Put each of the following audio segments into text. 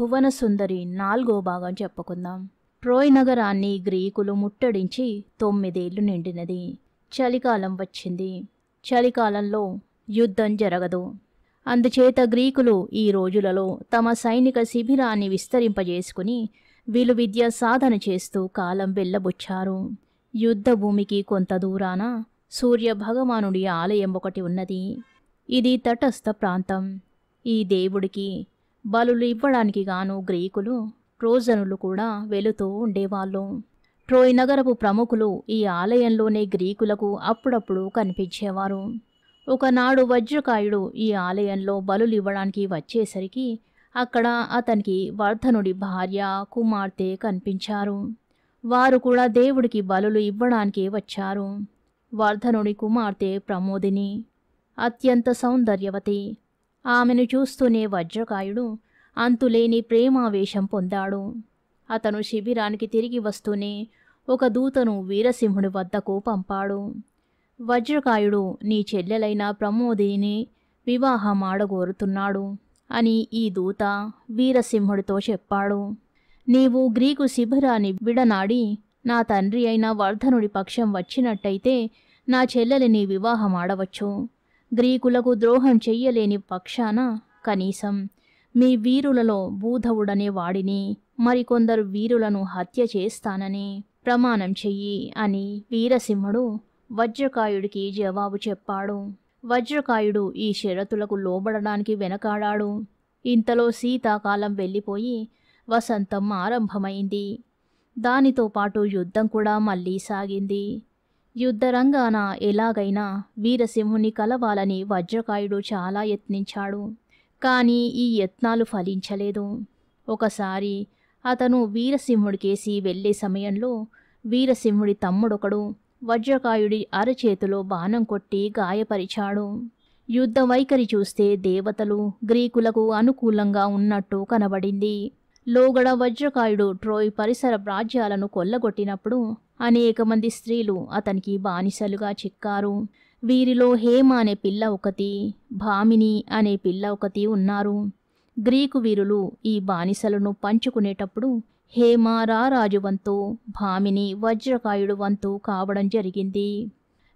భువన సుందరి 4వ భాగం చెప్పుకుందాం. ట్రోయ్ నగరాన్ని గ్రీకులు ముట్టడించి 9 ఏళ్లు నిండినది. చలికాలం వచ్చింది. చలికాలంలో యుద్ధం జరగదు. అందుచేత గ్రీకులు ఈ రోజులలో తమ సైనిక శిబిరాన్ని విస్తరింపజేసుకుని విలువిద్య సాధన చేస్తూ కాలం వెళ్ళబుచ్చారు. యుద్ధ భూమికి కొంత దూరాన సూర్య భగవానుడి ఆలయం ఒకటి ఉన్నది. ఇది తటస్థ ప్రాంతం. ఈ దేవుడికి బలులు ఇవ్వడానికి గాను గ్రీకులు, ట్రోజనులు కూడా వెళుతూ ఉండేవాళ్ళు. ట్రోయ్ నగరపు ప్రముఖులు ఈ ఆలయంలోనే గ్రీకులకు అప్పుడప్పుడు కనిపించేవారు. ఒకనాడు వజ్రకాయుడు ఈ ఆలయంలో బలులు ఇవ్వడానికి వచ్చేసరికి అక్కడ అతనికి వర్ధనుడి భార్య, కుమార్తె కనిపించారు. వారు కూడా దేవుడికి బలులు ఇవ్వడానికి వచ్చారు. వర్ధనుడి కుమార్తె ప్రమోదిని అత్యంత సౌందర్యవతి. ఆమెను చూస్తూనే వజ్రకాయుడు అంతులేని ప్రేమావేశం పొందాడు. అతను శిబిరానికి తిరిగి వస్తూనే ఒక దూతను వీరసింహుడి వద్దకు పంపాడు. వజ్రకాయుడు నీ చెల్లెలైన ప్రమోదిని వివాహమాడగోరుతున్నాడు అని ఈ దూత వీరసింహుడితో చెప్పాడు. నీవు గ్రీకు శిబిరాన్ని విడనాడి నా తండ్రి అయిన వర్ధనుడి పక్షం వచ్చినట్టయితే నా చెల్లెలిని వివాహమాడవచ్చు. గ్రీకులకు ద్రోహం చెయ్యలేని పక్షాన కనీసం మీ వీరులలో బూధవుడనే వాడిని, మరికొందరు వీరులను హత్య చేస్తానని ప్రమాణం చెయ్యి అని వీరసింహుడు వజ్రకాయుడికి జవాబు చెప్పాడు. వజ్రకాయుడు ఈ షరతులకు లోబడడానికి వెనకాడాడు. ఇంతలో శీతాకాలం వెళ్ళిపోయి వసంతం ఆరంభమైంది. దానితో పాటు యుద్ధం కూడా మళ్ళీ సాగింది. యుద్ధరంగాన ఎలాగైనా వీరసింహుని కలవాలని వజ్రకాయుడు చాలా యత్నించాడు. కానీ ఈ యత్నాలు ఫలించలేదు. ఒకసారి అతను వీరసింహుడికేసి వెళ్లే సమయంలో వీరసింహుడి తమ్ముడొకడు వజ్రకాయుడి అరచేతిలో బాణం కొట్టి గాయపరిచాడు. యుద్ధ వైఖరి చూస్తే దేవతలు గ్రీకులకు అనుకూలంగా ఉన్నట్టు కనబడింది. లోగడ వజ్రకాయుడు ట్రోయ్ పరిసర రాజ్యాలను కొల్లగొట్టినప్పుడు అనేక మంది స్త్రీలు అతనికి బానిసలుగా చిక్కారు. వీరిలో హేమ అనే పిల్ల ఒకటి, భామిని అనే పిల్ల ఒకటి ఉన్నారు. గ్రీకు వీరులు ఈ బానిసలను పంచుకునేటప్పుడు హేమ రారాజు వంతు, భామిని వజ్రకాయుడు వంతు కావడం జరిగింది.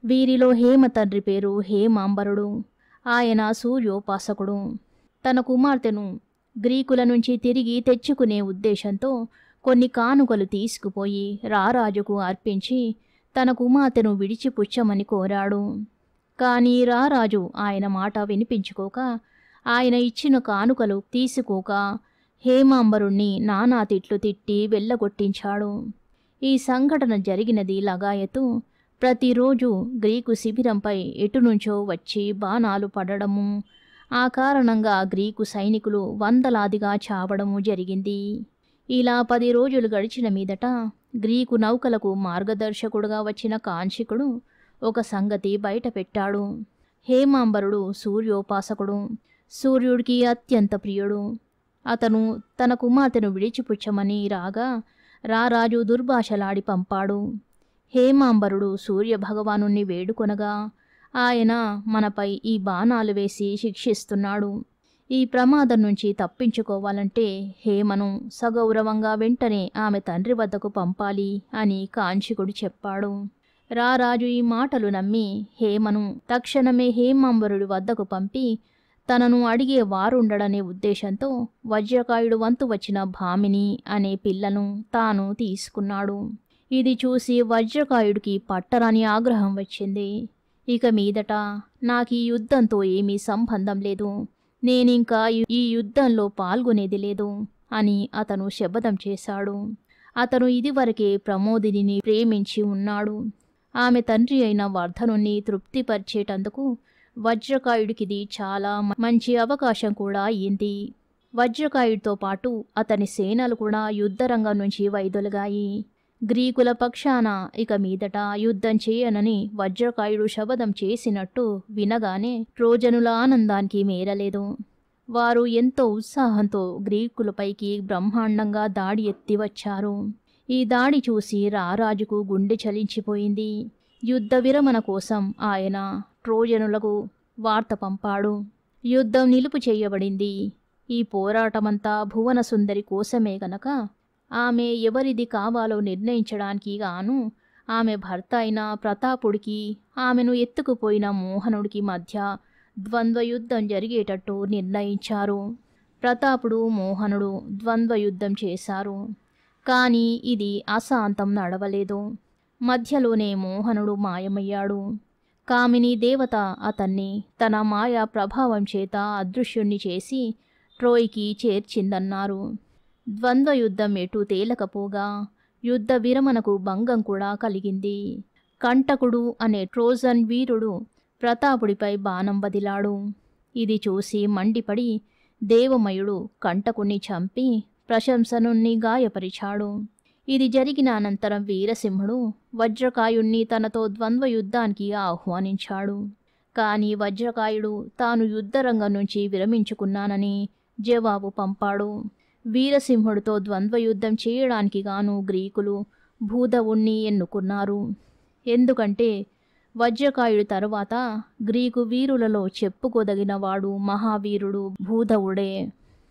వీరిలో హేమ తండ్రి పేరు హేమాంబరుడు. ఆయన సూర్యోపాసకుడు. తన కుమార్తెను గ్రీకుల నుంచి తిరిగి తెచ్చుకునే ఉద్దేశంతో కొన్ని కానుకలు తీసుకుపోయి రారాజుకు అర్పించి తన కుమార్తెను విడిచిపుచ్చమని కోరాడు. కానీ రారాజు ఆయన మాట వినిపించుకోక ఆయన ఇచ్చిన కానుకలు తీసుకోక హేమాంబరుణ్ణి నానా తిట్లు తిట్టి వెళ్ళగొట్టించాడు. ఈ సంఘటన జరిగినది లగాయతు. ప్రతిరోజు గ్రీకు శిబిరంపై ఎటునుంచో వచ్చి బాణాలు పడడము, ఆ కారణంగా గ్రీకు సైనికులు వందలాదిగా చావడము జరిగింది. ఇలా 10 రోజులు గడిచిన మీదట గ్రీకు నౌకలకు మార్గదర్శకుడుగా వచ్చిన కాంశికుడు ఒక సంగతి బయటపెట్టాడు. హేమాంబరుడు సూర్యోపాసకుడు. సూర్యుడికి అత్యంత ప్రియుడు. అతను తన కుమార్తెను విడిచిపుచ్చమని రాగా రారాజు దుర్భాషలాడి పంపాడు. హేమాంబరుడు సూర్యభగవానుణ్ణి వేడుకొనగా ఆయన మనపై ఈ బాణాలు వేసి శిక్షిస్తున్నాడు. ఈ ప్రమాదం నుంచి తప్పించుకోవాలంటే హేమను సగౌరవంగా వెంటనే ఆమె తండ్రి వద్దకు పంపాలి అని కాంశికుడు చెప్పాడు. రారాజు ఈ మాటలు నమ్మి హేమను తక్షణమే హేమాంబరుడి వద్దకు పంపి తనను అడిగే వారుండడనే ఉద్దేశంతో వజ్రకాయుడు వంతు వచ్చిన భామిని అనే పిల్లను తాను తీసుకున్నాడు. ఇది చూసి వజ్రకాయుడికి పట్టరాని ఆగ్రహం వచ్చింది. ఇక మీదట నాకు ఈ యుద్ధంతో ఏమీ సంబంధం లేదు, నేనింకా ఈ యుద్ధంలో పాల్గొనేది లేదు అని అతను శపథం చేశాడు. అతను ఇదివరకే ప్రమోదిని ప్రేమించి ఉన్నాడు. ఆమె తండ్రి అయిన వర్ధనుణ్ణి తృప్తిపరిచేటందుకు వజ్రకాయుడికిది చాలా మంచి అవకాశం కూడా అయ్యింది. వజ్రకాయుడితో పాటు అతని సేనలు కూడా యుద్ధరంగం నుంచి వైదొలిగాయి. గ్రీకుల పక్షాన ఇక మీదట యుద్ధం చేయనని వజ్రకాయుడు శపథం చేసినట్టు వినగానే ట్రోజనుల ఆనందానికి మేరలేదు. వారు ఎంతో ఉత్సాహంతో గ్రీకులపైకి బ్రహ్మాండంగా దాడి ఎత్తి వచ్చారు. ఈ దాడి చూసి రారాజుకు గుండె చలించిపోయింది. యుద్ధ విరమణ కోసం ఆయన ట్రోజనులకు వార్త పంపాడు. యుద్ధం నిలుపు చేయబడింది. ఈ పోరాటమంతా భువనసుందరి కోసమే గనక ఆమె ఎవరిది కావాలో నిర్ణయించడానికి గాను ఆమె భర్త అయిన ప్రతాపుడికి ఆమెను ఎత్తుకుపోయిన మోహనుడికి మధ్య ద్వంద్వయుద్ధం జరిగేటట్టు నిర్ణయించారు. ప్రతాపుడు మోహనుడు ద్వంద్వయుద్ధం చేశారు. కానీ ఇది అశాంతం నడవలేదు. మధ్యలోనే మోహనుడు మాయమయ్యాడు. కామిని దేవత అతన్ని తన మాయా ప్రభావం చేత అదృశ్యుణ్ణి చేసి ట్రోయ్కి చేర్చిందన్నారు. ద్వంద్వయుద్ధం ఎటు తేలకపోగా యుద్ధ విరమణకు భంగం కూడా కలిగింది. కంటకుడు అనే ట్రోజన్ వీరుడు ప్రతాపుడిపై బాణం వదిలాడు. ఇది చూసి మండిపడి దేవమయుడు కంటకుణ్ణి చంపి ప్రశంసనుణ్ణి గాయపరిచాడు. ఇది జరిగిన అనంతరం వీరసింహుడు వజ్రకాయుణ్ణి తనతో ద్వంద్వయుద్ధానికి ఆహ్వానించాడు. కానీ వజ్రకాయుడు తాను యుద్ధరంగం నుంచి విరమించుకున్నానని జవాబు పంపాడు. వీరసింహుడితో ద్వంద్వయుద్ధం చేయడానికి గాను గ్రీకులు భూధవుణ్ణి ఎన్నుకున్నారు. ఎందుకంటే వజ్రకాయుడి తరువాత గ్రీకు వీరులలో చెప్పుకోదగినవాడు మహావీరుడు భూధవుడే.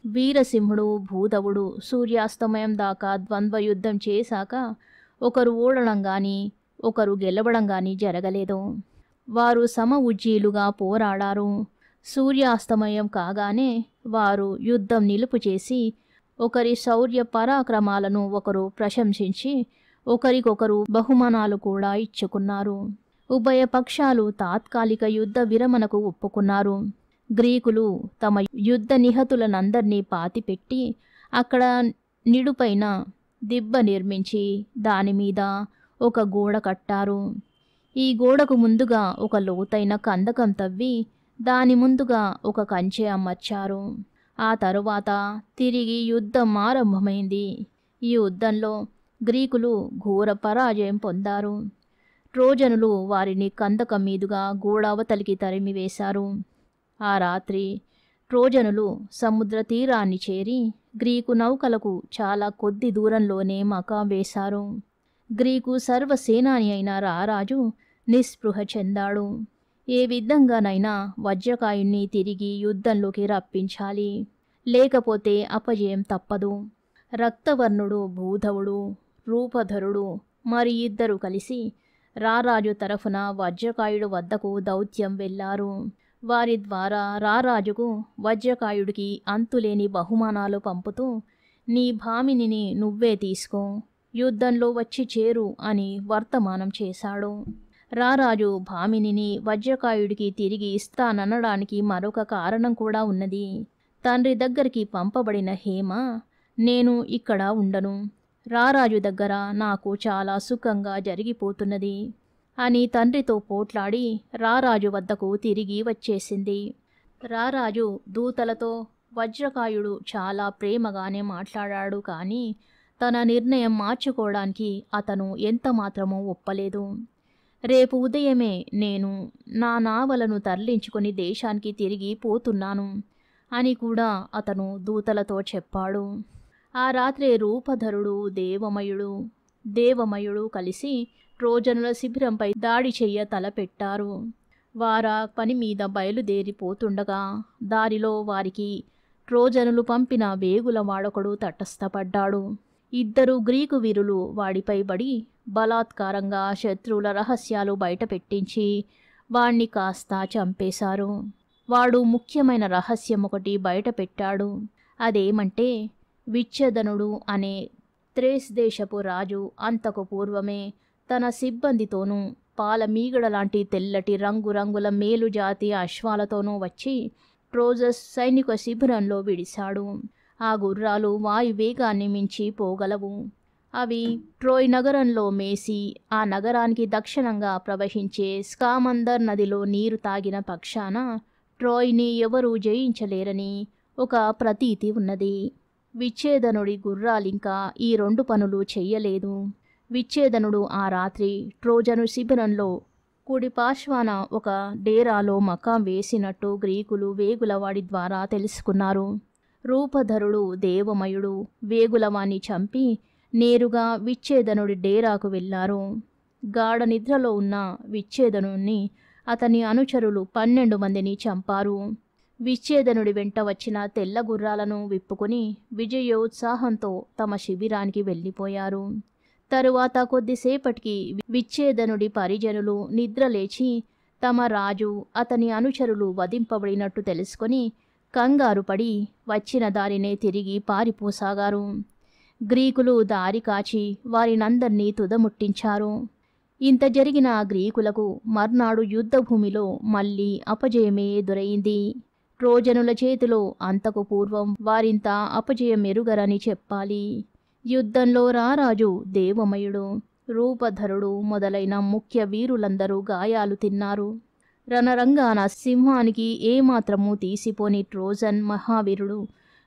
వీరసింహుడు భూధవుడు సూర్యాస్తమయం దాకా ద్వంద్వయుద్ధం చేశాక ఒకరు ఓడడం గాని ఒకరు గెలవడం గాని జరగలేదు. వారు సమ ఉజ్జీలుగా పోరాడారు. సూర్యాస్తమయం కాగానే వారు యుద్ధం నిలుపు చేసి ఒకరి శౌర్య పరాక్రమాలను ఒకరు ప్రశంసించి ఒకరికొకరు బహుమానాలు కూడా ఇచ్చుకున్నారు. ఉభయ పక్షాలు తాత్కాలిక యుద్ధ విరమణకు ఒప్పుకున్నారు. గ్రీకులు తమ యుద్ధ నిహతులనందర్నీ పాతిపెట్టి అక్కడ నిడుపైన దిబ్బ నిర్మించి దానిమీద ఒక గోడ కట్టారు. ఈ గోడకు ముందుగా ఒక లోతైన కందకం తవ్వి దాని ముందుగా ఒక కంచె అమర్చారు. ఆ తరువాత తిరిగి యుద్ధం ఆరంభమైంది. ఈ యుద్ధంలో గ్రీకులు ఘోర పరాజయం పొందారు. ట్రోజనులు వారిని కందకం మీదుగా గోడావతలికి తరిమివేశారు. ఆ రాత్రి ట్రోజనులు సముద్ర తీరాన్ని చేరి గ్రీకు నౌకలకు చాలా కొద్ది దూరంలోనే మకాం వేశారు. గ్రీకు సర్వసేనాని అయిన రారాజు నిస్పృహ చెందాడు. ఏ విధంగానైనా వజ్రకాయుణ్ణి తిరిగి యుద్ధంలోకి రప్పించాలి, లేకపోతే అపజయం తప్పదు. రక్తవర్ణుడు భూధవుడు, రూపధరుడు మరి ఇద్దరు కలిసి రారాజు తరఫున వజ్రకాయుడు వద్దకు దౌత్యం వెళ్లారు. వారి ద్వారా రారాజుకు వజ్రకాయుడికి అంతులేని బహుమానాలు పంపుతూ నీ భామినిని నువ్వే తీసుకో, యుద్ధంలో వచ్చి చేరు అని వర్తమానం చేశాడు. రారాజు భామినిని వజ్రకాయుడికి తిరిగి ఇస్తాననడానికి మరొక కారణం కూడా ఉన్నది. తండ్రి దగ్గరికి పంపబడిన హేమ నేను ఇక్కడ ఉండను, రారాజు దగ్గర నాకు చాలా సుఖంగా జరిగిపోతున్నది అని తండ్రితో పోట్లాడి రారాజు వద్దకు తిరిగి వచ్చేసింది. రారాజు దూతలతో వజ్రకాయుడు చాలా ప్రేమగానే మాట్లాడాడు, కానీ తన నిర్ణయం మార్చుకోవడానికి అతను ఎంతమాత్రమూ ఒప్పలేదు. రేపు ఉదయమే నేను నా నావలను తరలించుకొని దేశానికి తిరిగి పోతున్నాను అని కూడా అతను దూతలతో చెప్పాడు. ఆ రాత్రే రూపధరుడు దేవమయుడు కలిసి ట్రోజనుల శిబిరంపై దాడి చెయ్య తలపెట్టారు. వారా పని మీద బయలుదేరిపోతుండగా దారిలో వారికి ట్రోజనులు పంపిన వేగుల వాడొకడు తటస్థపడ్డాడు. ఇద్దరు గ్రీకు వీరులు వాడిపై పడి బలాత్కారంగా శత్రువుల రహస్యాలు బయటపెట్టించి వాణ్ణి కాస్త చంపేశారు. వాడు ముఖ్యమైన రహస్యం ఒకటి బయటపెట్టాడు. అదేమంటే విచ్ఛేదనుడు అనే త్రేస్ దేశపు రాజు అంతకు పూర్వమే తన సిబ్బందితోనూ పాలమీగడ లాంటి తెల్లటి రంగురంగుల మేలుజాతి అశ్వాలతోనూ వచ్చి ట్రోజస్ సైనిక శిబిరంలో విడిశాడు. ఆ గుర్రాలు వాయువేగాన్ని మించి పోగలవు. అవి ట్రోయ్ నగరంలో మేసి ఆ నగరానికి దక్షిణంగా ప్రవహించే స్కామందర్ నదిలో నీరు తాగిన పక్షాన ట్రోయ్ని ఎవరూ జయించలేరని ఒక ప్రతీతి ఉన్నది. విచ్ఛేదనుడి గుర్రాలింకా ఈ రెండు పనులు చెయ్యలేదు. విచ్ఛేదనుడు ఆ రాత్రి ట్రోజను శిబిరంలో కుడి పార్శ్వాన ఒక డేరాలో మకాం వేసినట్టు గ్రీకులు వేగులవాడి ద్వారా తెలుసుకున్నారు. రూపధరుడు దేవమయుడు వేగులవాణ్ణి చంపి నేరుగా విచ్ఛేదనుడి డేరాకు వెళ్లారు. గాఢ నిద్రలో ఉన్న విచ్ఛేదనుణ్ణి అతని అనుచరులు 12 మందిని చంపారు. విచ్ఛేదనుడి వెంట వచ్చిన తెల్ల గుర్రాలను విప్పుకొని విజయోత్సాహంతో తమ శిబిరానికి వెళ్ళిపోయారు. తరువాత కొద్దిసేపటికి విచ్ఛేదనుడి పరిజనులు నిద్రలేచి తమ రాజు అతని అనుచరులు వధింపబడినట్టు తెలుసుకొని కంగారుపడి వచ్చిన దారినే తిరిగి పారిపోసాగారు. గ్రీకులు దారి కాచి వారినందర్నీ తుదముట్టించారు. ఇంత జరిగిన గ్రీకులకు మర్నాడు యుద్ధభూమిలో మళ్ళీ అపజయమే ఎదురైంది. ట్రోజనుల చేతిలో అంతకు పూర్వం వారింత అపజయమెరుగరని చెప్పాలి. యుద్ధంలో రారాజు దేవమయుడు, రూపధరుడు మొదలైన ముఖ్య వీరులందరూ గాయాలు తిన్నారు. రణరంగాన సింహానికి ఏమాత్రమూ తీసిపోని ట్రోజన్ మహావీరుడు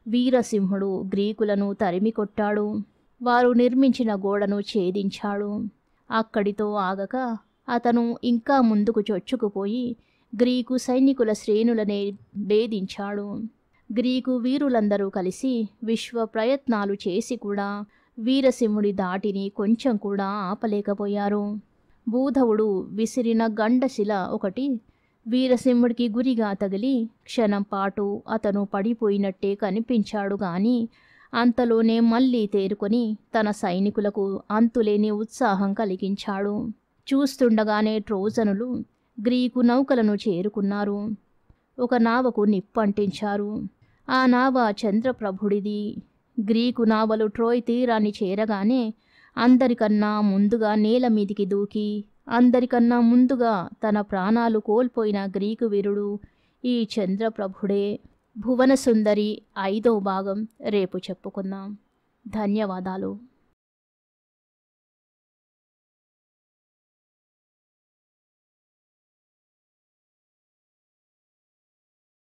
వీరసింహుడు గ్రీకులను తరిమికొట్టాడు. వారు నిర్మించిన గోడను ఛేదించాడు. అక్కడితో ఆగక అతను ఇంకా ముందుకు చొచ్చుకుపోయి గ్రీకు సైనికుల శ్రేణులనే భేదించాడు. గ్రీకు వీరులందరూ కలిసి విశ్వ ప్రయత్నాలు చేసి కూడా వీరసింహుడి దాటిని కొంచెం కూడా ఆపలేకపోయారు. భూధవుడు విసిరిన గండశిల ఒకటి వీరసింహుడికి గురిగా తగిలి క్షణం పాటు అతను పడిపోయినట్టే కనిపించాడు గాని అంతలోనే మళ్ళీ తేరుకొని తన సైనికులకు అంతులేని ఉత్సాహం కలిగించాడు. చూస్తుండగానే ట్రోజనులు గ్రీకు నౌకలను చేరుకున్నారు. ఒక నావకు నిప్పంటించారు. ఆ నావ చంద్రప్రభుడిది. గ్రీకు నావలు ట్రోయ్ తీరాన్ని చేరగానే అందరికన్నా ముందుగా నేల మీదికి దూకి అందరికన్నా ముందుగా తన ప్రాణాలు కోల్పోయిన గ్రీకు వీరుడు ఈ చంద్రప్రభుడే. భువనసుందరి 5వ భాగం రేపు చెప్పుకుందాం. ధన్యవాదాలు.